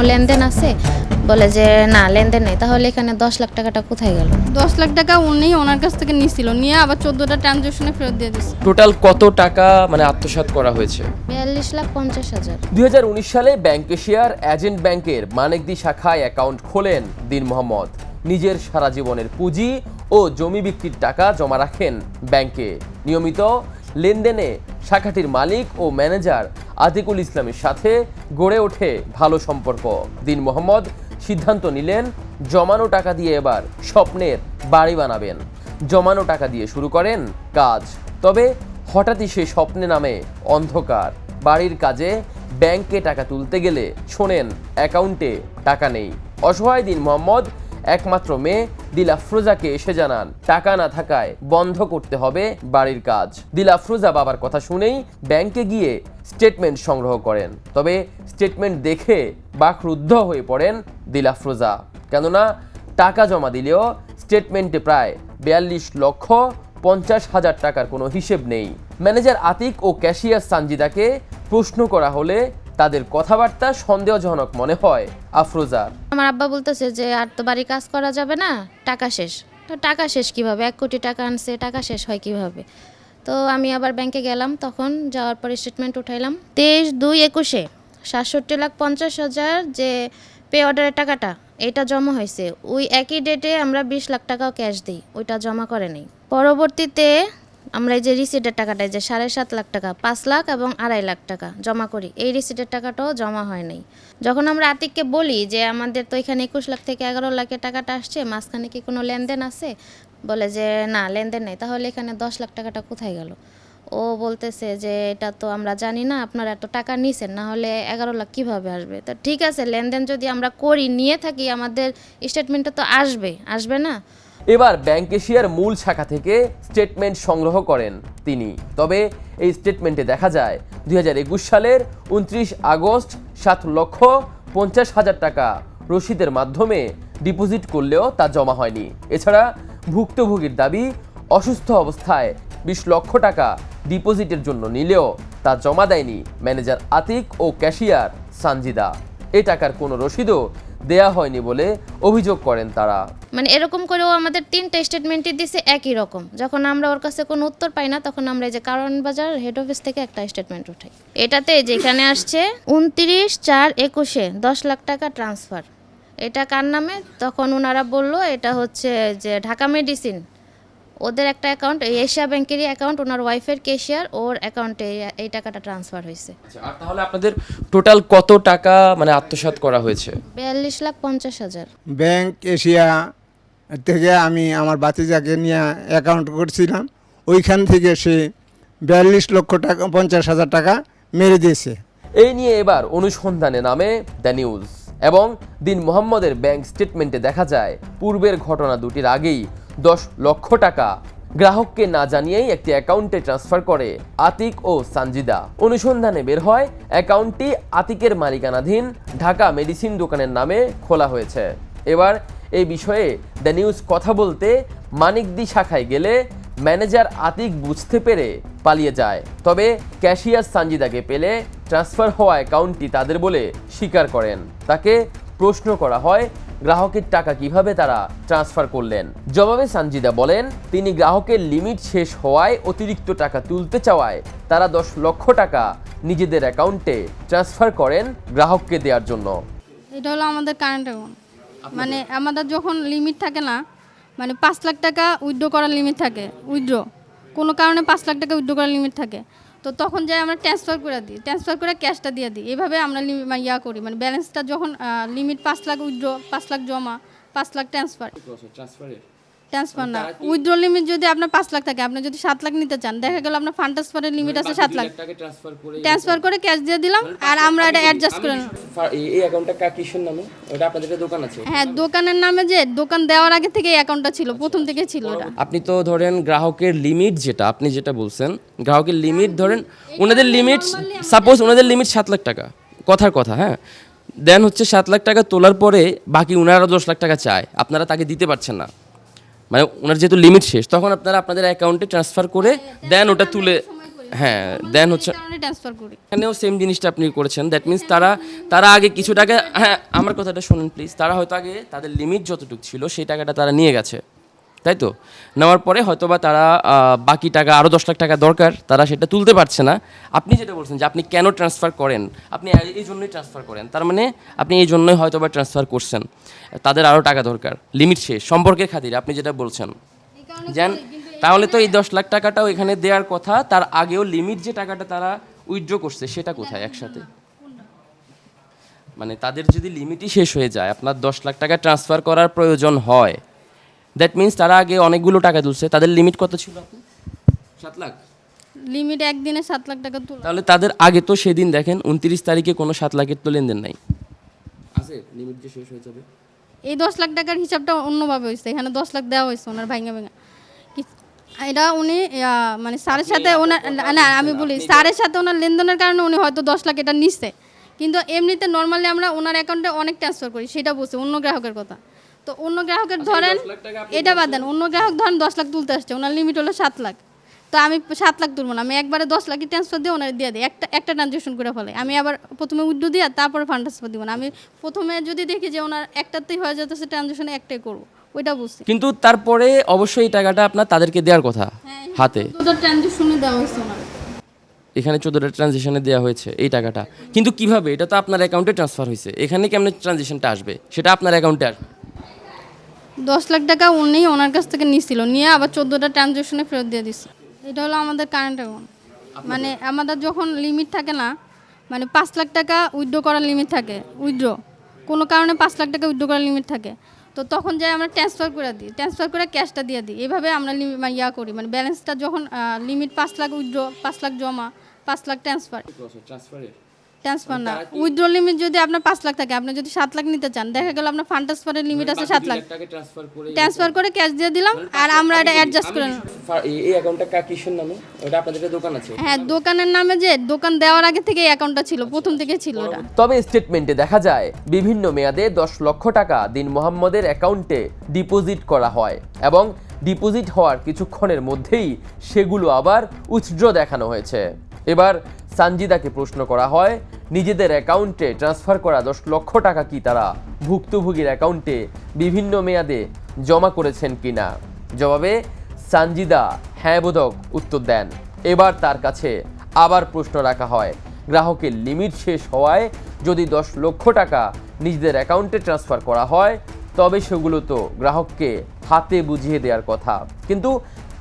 লেনদেন আছে? বলে যে না লেনদেন নেই। তাহলে এখানে 10 লাখ টাকাটা কোথায় গেল? 10 লাখ টাকা উনি ওনার কাছ থেকে নিছিল, নিয়ে আবার 14টা ট্রানজাকশনে ফেরত দিয়ে দিচ্ছে। টোটাল কত টাকা মানে আত্মসাৎ করা হয়েছে? 42,50,000। 2019 সালে ব্যাংক এশিয়ার এজেন্ট ব্যাংকের মানিকদি শাখায় অ্যাকাউন্ট খোলেন দিন মোহাম্মদ। নিজের সারা জীবনের পুঁজি ও জমি বিক্রির টাকা জমা রাখেন ব্যাংকে। নিয়মিত লেনদেনে শাখাটির মালিক ও ম্যানেজার আতিকুল ইসলামের সাথে গড়ে ওঠে ভালো সম্পর্ক। দিন মোহাম্মদ সিদ্ধান্ত নিলেন জমানো টাকা দিয়ে এবার স্বপ্নের বাড়ি বানাবেন। জমানো টাকা দিয়ে শুরু করেন কাজ। তবে হঠাৎই সেই স্বপ্নে নামে অন্ধকার। বাড়ির কাজে ব্যাংকে টাকা তুলতে গেলে শোনেন অ্যাকাউন্টে টাকা নেই। অসহায় দিন মোহাম্মদ একমাত্র মেয়ে দিলাফরোজাকে এসে জানান টাকা না থাকায় বন্ধ করতে হবে বাড়ির কাজ। দিলাফরোজা বাবার কথা শুনেই ব্যাংকে গিয়ে স্টেটমেন্ট সংগ্রহ করেন। তবে স্টেটমেন্ট দেখে বাকরুদ্ধ হয়ে পড়েন দিলাফরোজা, কেননা টাকা জমা দিলেও স্টেটমেন্টে প্রায় 42,50,000 টাকার কোনো হিসেব নেই। ম্যানেজার আতিক ও ক্যাশিয়ার সানজিদাকে প্রশ্ন করা হলে তাদের কথাবার্তা সন্দেহজনক মনে হয় আফরোজার। আমার আব্বা বলতেছে যে আর তো বাড়ি কাজ করা যাবে না, টাকা শেষ। তো টাকা শেষ কিভাবে? 1 কোটি টাকা আনছে, টাকা শেষ হয় কিভাবে? তো আমি আবার ব্যাংকে গেলাম, তখন যাওয়ার পরে স্টেটমেন্ট উঠাইলাম 23/2/21-এ 67,50,000 যে পে অর্ডারের টাকাটা এটা জমা হয়েছে। ওই একই ডেটে আমরা 20 লাখ টাকাও ক্যাশ দিই, ওইটা জমা করে নেই। পরবর্তীতে আমরা এই যে রিসিটের টাকাটা যে 7.5 লাখ টাকা, 5 লাখ এবং 2.5 লাখ টাকা জমা করি, এই রিসিটের টাকাটাও জমা হয় নাই। যখন আমরা আতিককে বলি যে আমাদের তো এখানে 21 লাখ থেকে 11 লাখের টাকাটা আসছে, মাঝখানে কি কোনো লেনদেন আছে? বলে যে না লেনদেন নেই। তাহলে এখানে 10 লাখ টাকাটা কোথায় গেল? ও বলতেছে যে এটা তো আমরা জানি না, আপনারা এত টাকা নিছেন, না হলে 11 লাখ কীভাবে আসবে? তো ঠিক আছে, লেনদেন যদি আমরা করি নিয়ে থাকি, আমাদের স্টেটমেন্টে তো আসবে না? এবার ব্যাংক এশিয়ার মূল শাখা থেকে স্টেটমেন্ট সংগ্রহ করেন তিনি। তবে এই স্টেটমেন্টে দেখা যায় 2021 সালের 29 আগস্ট 7,50,000 টাকা রসিদের মাধ্যমে ডিপোজিট করলেও তা জমা হয়নি। এছাড়া ভুক্তভোগীর দাবি অসুস্থ অবস্থায় 20 লক্ষ টাকা ডিপোজিটের জন্য নিলেও তা জমা দেয়নি ম্যানেজার আতিক ও ক্যাশিয়ার সানজিদা। এই টাকার কোনো রসিদও দেয়া হয়নি বলে অভিযোগ করেন তারা। মানে এরকম করেও আমাদের 3টা স্টেটমেন্টই দিছে একই রকম। যখন আমরা ওর কাছে কোনো উত্তর পাই না, তখন আমরা এই যে কারণ বাজার হেড অফিস থেকে একটা স্টেটমেন্ট উঠাই। এটাতে যেখানে আসছে 29/4/21-এ 10 লাখ টাকা ট্রান্সফার। এটা কার নামে? তখন ওনারা বলল এটা হচ্ছে যে ঢাকা মেডিসিন, ওদের একটা অ্যাকাউন্ট, এই এশিয়া ব্যাংকেরই অ্যাকাউন্ট, ওনার ওয়াইফের ক্যাশিয়ার, ওর অ্যাকাউন্টে এই টাকাটা ট্রান্সফার হয়েছে। আর তাহলে আপনাদের টোটাল কত টাকা মানে আত্মসাৎ করা হয়েছে? 42,50,000। ব্যাংক এশিয়া থেকে আমি আমার বাতিজাকে নিয়ে অ্যাকাউন্ট করছিলাম, ওইখান থেকে সে 42,50,000 টাকা মেরে দিয়েছে। এই নিয়ে এবার অনুসন্ধানে নামে দ্য নিউজ এবং দিন মোহাম্মদের ব্যাংক স্টেটমেন্টে দেখা যায় পূর্বের ঘটনা দুটির আগেই 10 লক্ষ টাকা গ্রাহককে না জানিয়েই একটি অ্যাকাউন্টে ট্রান্সফার করে আতিক ও সানজিদা। অনুসন্ধানে বের হয় অ্যাকাউন্টটি আতিকের মালিকানাধীন ঢাকা মেডিসিন দোকানের নামে খোলা হয়েছে। এবার এই বিষয়ে দ্য নিউজ কথা বলতে মানিকদি শাখায় গেলে ম্যানেজার আতিক বুঝতে পেরে পালিয়ে যায়। তবে ক্যাশিয়ার সানজিদাকে পেলে ট্রান্সফার হওয়া অ্যাকাউন্টটি তাদের বলে স্বীকার করেন। তাকে প্রশ্ন করা হয় গ্রাহকের টাকা কিভাবে তারা ট্রান্সফার করলেন। জবাবে সানজিদা বলেন তিনি গ্রাহকের লিমিট শেষ হওয়ায় অতিরিক্ত টাকা তুলতে চাওয়ায় তারা 10 লক্ষ টাকা নিজেদের অ্যাকাউন্টে ট্রান্সফার করেন গ্রাহককে দেওয়ার জন্য। এটা হলো আমাদের কারেন্ট অ্যাকাউন্ট। মানে আমাদের যখন লিমিট থাকে না, মানে 5 লাখ টাকা উইথড্র করার লিমিট থাকে, কোনো কারণে 5 লাখ টাকা উইথড্র করার লিমিট থাকে, তো তখন যাই আমরা ট্রান্সফার করে ক্যাশটা দিয়ে দিই। এভাবে আমরা করি, মানে ব্যালেন্সটা যখন লিমিট 5 লাখ উইথড্র, 5 লাখ জমা, 5 লাখ ট্রান্সফার না, উইথড্র লিমিট যদি আপনার 5 লাখ থাকে, আপনি যদি 7 লাখ নিতে চান, দেখা গেল আপনার ফান্ড ট্রান্সফারের লিমিট আছে 7 লাখ, ট্রান্সফার করে ক্যাশ দিয়ে দিলাম, আর আমরা এটা অ্যাডজাস্ট করে নিলাম। এই অ্যাকাউন্টটা কিসের নামে? ওটা আপনাদের দোকান আছে? হ্যাঁ, দোকানের নামে, যে দোকান দেওয়ার আগে থেকে এই অ্যাকাউন্টটা ছিল, প্রথম থেকে ছিল এটা। আপনি তো ধরেন গ্রাহকের লিমিট যেটা আপনি যেটা বলছেন, গ্রাহকের লিমিট ধরেন ওনাদের লিমিট, সাপোজ ওনাদের লিমিট 7 লাখ টাকা, কথার কথা, হ্যাঁ, দেন হচ্ছে 7 লাখ টাকা তোলার পরে বাকি ওনারা 10 লাখ টাকা চায়, আপনারা তাকে দিতে পারছেন না, মানে ওনার যেহেতু লিমিট শেষ, তখন আপনারা আপনাদের অ্যাকাউন্টে ট্রান্সফার করে দেন ওটা তুলে হ্যাঁ দেন হচ্ছে কারণে ট্রান্সফার করি। এখানেও সেম জিনিসটা আপনি করেছেন। দ্যাট মিন্স তারা আগে কিছু টাকা, হ্যাঁ আমার কথাটা শুনুন প্লিজ, তারা হয়তো আগে তাদের লিমিট যতটুকু ছিল সেই টাকাটা তারা নিয়ে গেছে, তাই তো? নেওয়ার পরে হয়তোবা তারা বাকি টাকা আরও 10 লাখ টাকা দরকার, তারা সেটা তুলতে পারছে না। আপনি যেটা বলছেন যে আপনি কেন ট্রান্সফার করেন, আপনি এই জন্যই ট্রান্সফার করেন, তার মানে আপনি এই জন্যই হয়তোবা ট্রান্সফার করছেন। তাদের আরও টাকা দরকার, লিমিট শেষ, সম্পর্কের খাতিরে আপনি যেটা বলছেন যেন, তাহলে তো এই 10 লাখ টাকাটাও এখানে দেওয়ার কথা, তার আগেও লিমিট যে টাকাটা তারা উইথড্র করছে সেটা কোথায় একসাথে? মানে তাদের যদি লিমিটই শেষ হয়ে যায়, আপনার 10 লাখ টাকা ট্রান্সফার করার প্রয়োজন হয়, দ্যাট মিন্স তারা আগে অনেকগুলো টাকা তুলছে, তাদের লিমিট কত ছিল আপনি? 7 লাখ। লিমিট একদিনে 7 লাখ টাকা তোলা। তাহলে তাদের আগে তো সেদিন দেখেন 29 তারিখে কোনো 7 লাখের তো লেনদেন নাই, আছে লিমিট যে শেষ হয়ে যাবে। এই 10 লাখ টাকার হিসাবটা অন্যভাবে হয়েছে, এখানে 10 লাখ দেওয়া হয়েছে ওনার ভাঙা ভাঙা। এটা উনি মানে স্যারের সাথে ওনার, না আমি বলি স্যারের সাথে ওনার লেনদেনের কারণে উনি হয়তো 10 লাখ এটা নিচ্ছে, কিন্তু এমনিতে নর্মালি আমরা ওনার অ্যাকাউন্টে অনেক ট্রান্সফার করি, সেটা বলছে অন্য গ্রাহকের কথা। তো অন্য গ্রাহকের ধরেন, এটা বাদ দেন, অন্য গ্রাহক ধরেন 10 লাখ তুলতে আসছে, ওনার লিমিট হলো 7 লাখ, তো আমি 7 লাখ তুলবো না, আমি একবারে 10 লাখই ট্রান্সফার দিয়ে ওনার দিয়ে দিই, একটা ট্রানজ্যাকশন করে ফেলে। আমি আবার প্রথমে উইথড্র দিয়ে তারপরে ফান্ড ট্রান্সফার দিব না, আমি প্রথমে যদি দেখি যে ওনার একটাতেই হয়ে যেতেছে ট্রানজ্যাকশন, একটাই করবো, ওইটা বুঝছি। কিন্তু তারপরে অবশ্যই এই টাকাটা আপনার তাদেরকে দেওয়ার কথা হাতে। দুটো ট্রানজ্যাকশনে দেওয়া হয়েছে ওনার। এখানে 14টা ট্রানজিশনে দেওয়া হয়েছে এই টাকাটা, কিন্তু কিভাবে? এটা তো আপনার অ্যাকাউন্টে ট্রান্সফার হয়েছে, এখানে কেমন ট্রানজিশনটা আসবে? সেটা আপনার অ্যাকাউন্টে আসবে। 10 লাখ টাকা উনি ওনার কাছ থেকে নিছিল, নিয়ে আবার 14টা ট্রানজ্যাকশনে ফেরত দিয়ে দিচ্ছে। এটা হলো আমাদের কারেন্ট অ্যাকাউন্ট, মানে আমাদের যখন লিমিট থাকে না, মানে 5 লাখ টাকা উইথড্র করার লিমিট থাকে, উইথড্র কোনো কারণে 5 লাখ টাকা উইথড্র করার লিমিট থাকে, তো তখন যাই আমরা ট্রান্সফার করে দিই, ট্রান্সফার করে ক্যাশটা দিয়ে দিই, এভাবে আমরা ইয়া করি, মানে ব্যালেন্সটা যখন লিমিট 5 লাখ উইথড্র, 5 লাখ জমা, 5 লাখ ট্রান্সফার না, উইথড্র লিমিট যদি আপনার 5 লাখ থাকে, আপনি যদি 7 লাখ নিতে চান, দেখা গেল আপনার ফান্ড ট্রান্সফারের লিমিট আছে 7 লাখ, ট্রান্সফার করে ক্যাশ দিয়ে দিলাম, আর আমরা এটা অ্যাডজাস্ট করে নিলাম। এই অ্যাকাউন্টটা কিসের নামে? ওটা আপনাদের দোকান আছে? হ্যাঁ, দোকানের নামে, যে দোকান দেওয়ার আগে থেকে এই অ্যাকাউন্টটা ছিল, প্রথম থেকে ছিল এটা। তবে স্টেটমেন্টে দেখা যায় বিভিন্ন মেয়াদে 10 লক্ষ টাকা দিন মোহাম্মদের অ্যাকাউন্টে ডিপোজিট করা হয় এবং ডিপোজিট হওয়ার কিছুক্ষণের মধ্যেই সেগুলো আবার উইথড্র দেখানো হয়েছে। এবার সানজিদাকে প্রশ্ন করা হয়, নিজেদের অ্যাকাউন্টে ট্রান্সফার করা 10 লক্ষ টাকা কি তারা ভুক্তভোগীর অ্যাকাউন্টে বিভিন্ন মেয়াদে জমা করেছেন কিনা। জবাবে সানজিদা হ্যাঁ বোধক উত্তর দেন। এবার তার কাছে আবার প্রশ্ন রাখা হয়, গ্রাহকের লিমিট শেষ হওয়ায় যদি 10 লক্ষ টাকা নিজেদের অ্যাকাউন্টে ট্রান্সফার করা হয়, তবে সেগুলো তো গ্রাহককে হাতে বুঝিয়ে দেওয়ার কথা, কিন্তু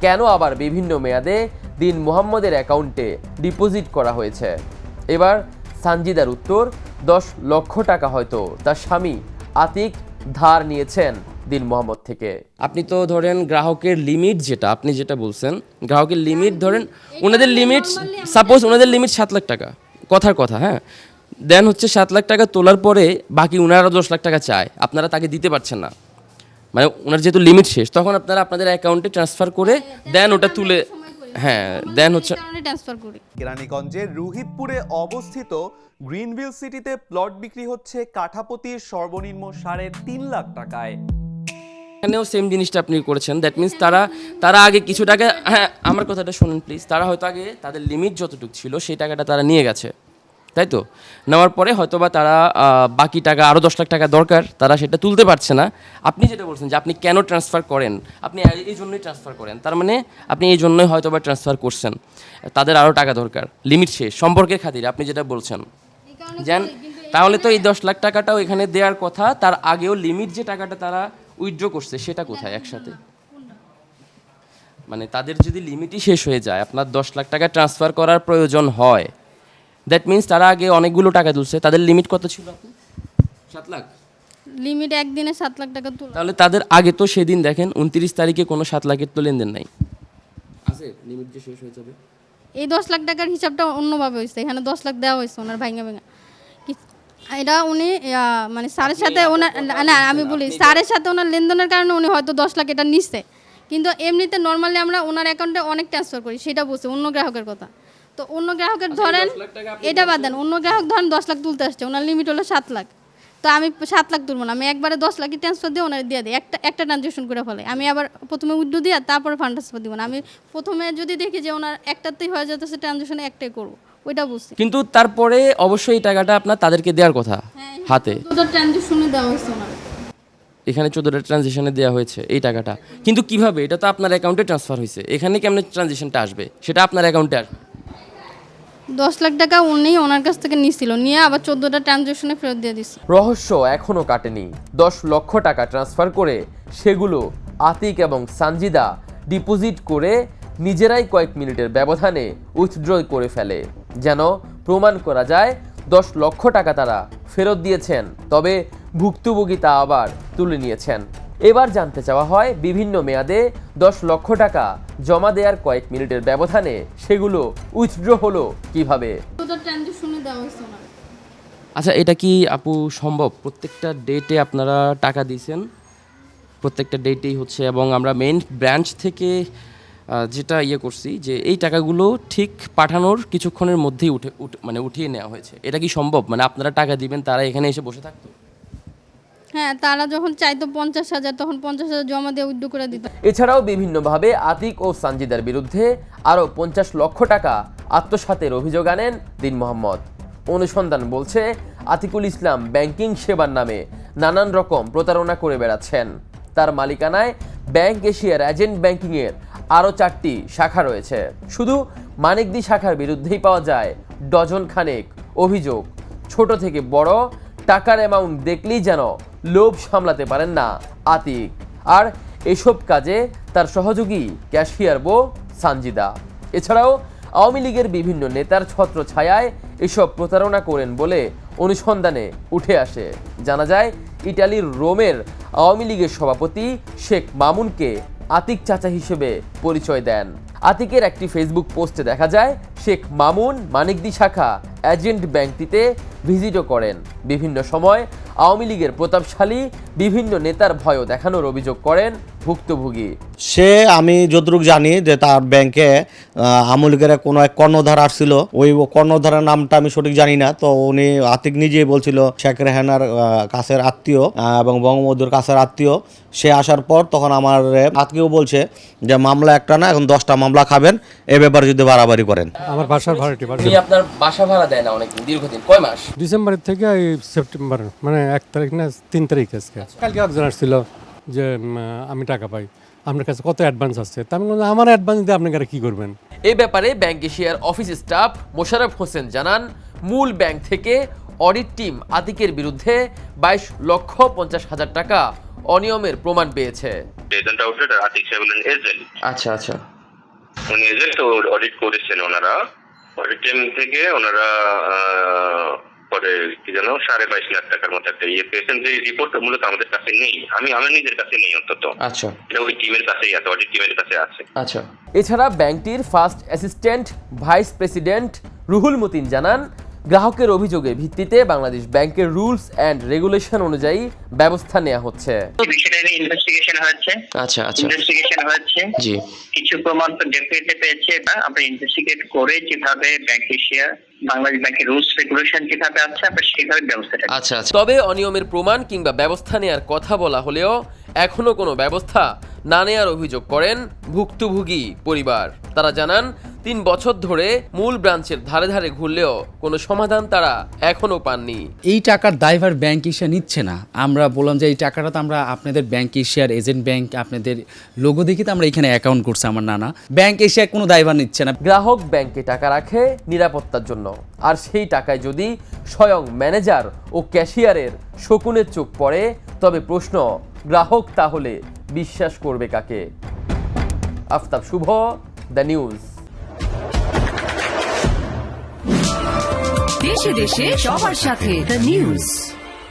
কেন আবার বিভিন্ন মেয়াদে দিন মোহাম্মদের অ্যাকাউন্টে ডিপোজিট করা হয়েছে? এবার সানজিদার উত্তর, 10 লক্ষ টাকা হয়তো তার স্বামী আতিক ধার নিয়েছেন দিন মোহাম্মদ থেকে। আপনি তো ধরেন গ্রাহকের লিমিট, যেটা আপনি যেটা বলছেন, গ্রাহকের লিমিট ধরেন ওনাদের লিমিট, সাপোজ ওনাদের লিমিট 7 লাখ টাকা, কথার কথা, হ্যাঁ, দেন হচ্ছে 7 লাখ টাকা তোলার পরে বাকি ওনারা 10 লাখ টাকা চায়, আপনারা তাকে দিতে পারছেন না, মানে ওনার যেহেতু লিমিট শেষ, তখন আপনারা আপনাদের অ্যাকাউন্টে ট্রান্সফার করে দেন ওটা তুলে, হ্যাঁ দেন হচ্ছে ট্রান্সফার করি। কেরানীগঞ্জের রুহিতপুরে অবস্থিত গ্রিনভিল সিটিতে প্লট বিক্রি হচ্ছে কাঠাপতির সর্বনিম্ন 3.5 লাখ টাকায়। এখানেও সেম জিনিসটা আপনি করেছেন। দ্যাট মিন্স তারা আগে কিছু টাকা, হ্যাঁ আমার কথাটা শুনুন প্লিজ, তারা হয়তো আগে তাদের লিমিট যতটুকু ছিল সেই টাকাটা তারা নিয়ে গেছে, তাই তো? নেওয়ার পরে হয়তোবা তারা বাকি টাকা আরও 10 লাখ টাকা দরকার, তারা সেটা তুলতে পারছে না। আপনি যেটা বলছেন যে আপনি কেন ট্রান্সফার করেন, আপনি এই জন্যই ট্রান্সফার করেন, তার মানে আপনি এই জন্যই হয়তোবা ট্রান্সফার করছেন, তাদের আরও টাকা দরকার, লিমিট শেষ, সম্পর্কের খাতিরে আপনি যেটা বলছেন যেন, তাহলে তো এই 10 লাখ টাকাটাও এখানে দেওয়ার কথা, তার আগেও লিমিট যে টাকাটা তারা উইথড্র করছে সেটা কোথায় একসাথে? মানে তাদের যদি লিমিটই শেষ হয়ে যায়, আপনার 10 লাখ টাকা ট্রান্সফার করার প্রয়োজন হয়, দ্যাট মিন্স তারা আগে অনেকগুলো টাকা তুলছে, তাদের লিমিট কত ছিল আপনি? 7 লাখ। লিমিট একদিনে 7 লাখ টাকা তোলা। তাহলে তাদের আগে তো সেদিন দেখেন 29 তারিখে কোনো 7 লাখের তো লেনদেন নাই, আছে লিমিট যে শেষ হয়ে যাবে। এই 10 লাখ টাকার হিসাবটা অন্যভাবে হয়েছে, এখানে 10 লাখ দেওয়া হয়েছে ওনার ভাঙা ভাঙা। এটা উনি মানে স্যারের সাথে ওনার, না আমি বলি স্যারের সাথে ওনার লেনদেনের কারণে উনি হয়তো 10 লাখ এটা নিচ্ছে, কিন্তু এমনিতে নর্মালি আমরা ওনার অ্যাকাউন্টে অনেক ট্রান্সফার করি, সেটা বলছে অন্য গ্রাহকের কথা। তো অন্য গ্রাহকের ধরেন, এটা বাদ দেন, অন্য গ্রাহক ধরেন 10 লাখ তুলতে আসছে, ওনার লিমিট হলো 7 লাখ, তো আমি 7 লাখ তুলবো না, আমি একবারে 10 লাখই ট্রান্সফার দিয়ে ওনার দিয়ে দিই, একটা ট্রানজ্যাকশন করে ফেলে। আমি আবার প্রথমে উইথড্র দিয়ে তারপরে ফান্ড ট্রান্সফার দিব না। আমি প্রথমে যদি দেখি যে ওনার একটাতেই হয়ে যেতেছে ট্রানজ্যাকশনে, একটাই করবো, ওইটা বুঝছি। কিন্তু তারপরে অবশ্যই এই টাকাটা আপনার তাদেরকে দেওয়ার কথা হাতে। দুটো ট্রানজ্যাকশনে দেওয়া হয়েছে ওনার। এখানে 14টা ট্রানজেকশনে দেওয়া হয়েছে এই টাকাটা, কিন্তু কিভাবে? এটা তো আপনার অ্যাকাউন্টে ট্রান্সফার হয়েছে, এখানে কেমন ট্রানজেকশনটা আসবে? সেটা আপনার অ্যাকাউন্টে আসবে। 10 লাখ টাকা উনি ওনার কাছ থেকে নিয়েছিল, নিয়ে আবার 14টা ট্রানজ্যাকশনে ফেরত দিয়ে দিচ্ছে। রহস্য এখনও কাটেনি। 10 লক্ষ টাকা ট্রান্সফার করে সেগুলো আতিক এবং সানজিদা ডিপোজিট করে নিজেরাই কয়েক মিনিটের ব্যবধানে উইথড্র করে ফেলে, যেন প্রমাণ করা যায় 10 লক্ষ টাকা তারা ফেরত দিয়েছেন। তবে ভুক্তভোগী তা আবার তুলে নিয়েছেন। এবার জানতে চাওয়া হয়, বিভিন্ন মেয়াদে 10 লক্ষ টাকা জমা দেওয়ার কয়েক মিনিটের ব্যবধানে সেগুলো উইথড্র হলো কিভাবে? দুটো ট্রানজ্যাকশনে দেওয়া হয়েছে ওনার। আচ্ছা, এটা কি আপু সম্ভব? প্রত্যেকটা ডেটে আপনারা টাকা দিয়েছেন, প্রত্যেকটা ডেটেই হচ্ছে, এবং আমরা মেইন ব্রাঞ্চ থেকে যেটা করছি যে এই টাকাগুলো ঠিক পাঠানোর কিছুক্ষণের মধ্যেই উঠিয়ে নেওয়া হয়েছে। এটা কি সম্ভব? মানে আপনারা টাকা দিবেন, তারা এখানে এসে বসে থাকতো? হ্যাঁ, তারা যখন চাইতো 50,000 তখন 50,000 জমা দিয়ে উইথড্র করে দিত। এছাড়াও বিভিন্নভাবে আতিক ও সানজিদার বিরুদ্ধে আরও 50 লক্ষ টাকা আত্মসাতের অভিযোগ আনেন দিন মোহাম্মদ। অনুসন্ধান বলছে, আতিকুল ইসলাম ব্যাংকিং সেবার নামে নানান রকম প্রতারণা করে বেড়াচ্ছেন। তার মালিকানায় ব্যাংক এশিয়ার এজেন্ট ব্যাংকিংয়ের আরও 4টি শাখা রয়েছে। শুধু মানিকদি শাখার বিরুদ্ধেই পাওয়া যায় ডজন খানেক অভিযোগ। ছোট থেকে বড় টাকার অ্যামাউন্ট দেখলেই যেন লোভ সামলাতে পারেন না আতিক। আর এসব কাজে তার সহযোগী ক্যাশিয়ার বউ সানজিদা। এছাড়াও আওয়ামী লীগের বিভিন্ন নেতার ছত্র ছায়ায় এসব প্রতারণা করেন বলে অনুসন্ধানে উঠে আসে। জানা যায়, ইটালির রোমের আওয়ামী লীগের সভাপতি শেখ মামুনকে আতিক চাচা হিসেবে পরিচয় দেন। আতিকের একটি ফেসবুক পোস্টে দেখা যায়, শেখ মামুন মানিকদি শাখা এজেন্ট ব্যাংকটিতে ভিজিটও করেন। বিভিন্ন সময় আওয়ামী লীগের প্রতাপশালী বিভিন্ন নেতার ভয়ও দেখানোর অভিযোগ করেন ভুক্তভোগী। সে, আমি যতটুকু জানি যে তার ব্যাংকে আওয়ামী লীগের কোনো এক কর্ণধার আসছিল, ওই কর্ণধারের নামটা আমি সঠিক জানি না। তো উনি আতিক নিজেই বলছিল শেখ রেহানার কাছের আত্মীয় এবং বঙ্গবন্ধুর কাছের আত্মীয়। সে আসার পর তখন আমার আত্মীয় বলছে যে মামলা একটা না, এখন 10টা মামলা খাবেন, এ ব্যাপারে যদি বাড়াবাড়ি করেন। আমার বাসার ভাড়াটি উনি আপনার বাসা ভাড়া দেয় না অনেকদিন, দীর্ঘদিন, কয় মাস? ডিসেম্বরের থেকে এই সেপ্টেম্বর, মানে 1 তারিখ না 3 তারিখ আজকে। কালকে একজন আসছিল যে আমি টাকা পাই, আপনার কাছে কত অ্যাডভান্স আছে? তা আমি বললাম আমার অ্যাডভান্স দিয়ে আপনি কি করবেন? এ ব্যাপারে ব্যাংক এশিয়ার অফিস স্টাফ মোশাররফ হোসেন জানান, মূল ব্যাংক থেকে অডিট টিম আতিকের বিরুদ্ধে 22,50,000 টাকা অনিয়মের প্রমাণ পেয়েছে। এজেন্ট আউটলেট আতিক সাহেব হলেন এজেন্ট। আচ্ছা আচ্ছা, উনি এজেন্ট, অডিট করেছেন ওনারা। অডিট টিম থেকে ওনারা পরে কি জানো 22.5 লাখ টাকার মতো একটা পেয়েছেন। যে রিপোর্ট মূলত আমাদের কাছে নেই, আমি নিজের কাছে নেই অন্তত। আচ্ছা, এটা ওই টিমের কাছেই আছে, অডিট টিমের কাছে আছে। আচ্ছা। এছাড়া ব্যাংকটির first assistant vice president Ruhul Matin জানান, গ্রাহকের অভিযোগের ভিত্তিতে বাংলাদেশ ব্যাংকের রুলস অ্যান্ড রেগুলেশন অনুযায়ী ব্যবস্থা নেওয়া হচ্ছে। বিষয়টা নিয়ে ইনভেস্টিগেশন হচ্ছে। আচ্ছা আচ্ছা, ইনভেস্টিগেশন হচ্ছে, জি। কিছু প্রমাণ তো ডেফিনেটলি পেয়েছে। আমরা ইনভেস্টিগেট করে যেভাবে ব্যাংক এশিয়া বাংলাদেশ ব্যাংকের রুলস রেগুলেশন যেভাবে আছে আমরা সেইভাবে ব্যবস্থাটা। আচ্ছা আচ্ছা। তবে অনিয়মের প্রমাণ কিংবা ব্যবস্থা নেওয়ার কথা বলা হলেও এখনো কোনো ব্যবস্থা না নেওয়ার অভিযোগ করেন ভুক্তভোগী পরিবার। তারা জানান, 3 বছর ধরে মূল ব্রাঞ্চের ধারে ধারে ঘুরলেও কোনো সমাধান তারা এখনো পাননি। এই টাকার দায়ভার ব্যাংক এশিয়া নিচ্ছে না। আমরা বললাম যে এই টাকাটা তো আমরা আপনাদের ব্যাংক এশিয়ার এজেন্ট ব্যাংক, আপনাদের লোগো দেখে তো আমরা এখানে অ্যাকাউন্ট করছি। আমার নানা ব্যাংক এশিয়া কোনো দায়ভার নিচ্ছে না। গ্রাহক ব্যাংকে টাকা রাখে নিরাপত্তার জন্য, আর সেই টাকায় যদি স্বয়ং ম্যানেজার ও ক্যাশিয়ারের শকুনের চোখ পড়ে, তবে প্রশ্ন, গ্রাহক তাহলে বিশ্বাস করবে কাকে? আফতাব শুভ, দ্য নিউজ। দেশে দেশে সবার সাথে দ্য নিউজ।